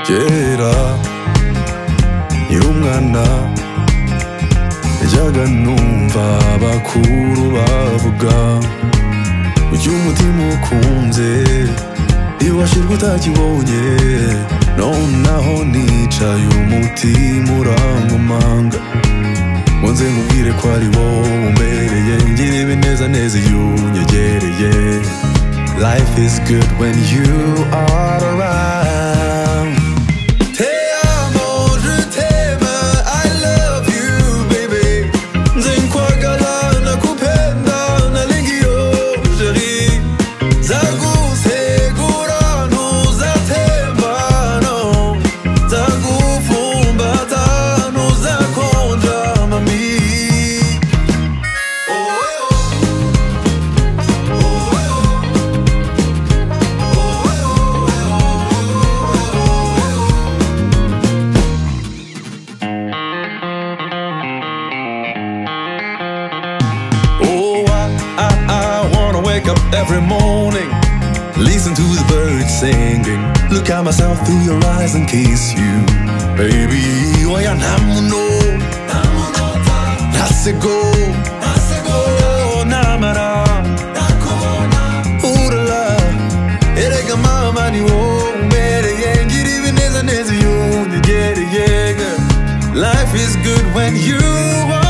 kera nkiri umwana najyaga numva abakuru bavuga ujya umutima ukunze ntiwashirwa utakibonye nonaho nicaye umutima urankomanga ngo nze nkubwire ko ari wowe umbereye ngira ibinezaneza iyo unyegereye. Life is good when you are around. Te amo, je t'aime, I love you, baby. Nze nkwagala nakupenda nalingiyo chérie. Zagusegura ntuzatembano, zagufumbata ntuzakonja mami. Wake up every morning, listen to the birds singing, look at myself through your eyes and kiss you, baby. Oya namuno, nasego, namara, urala, erega mama ni wo umereye ngira ibinezaneza iyo unyegereye. Life is good when you are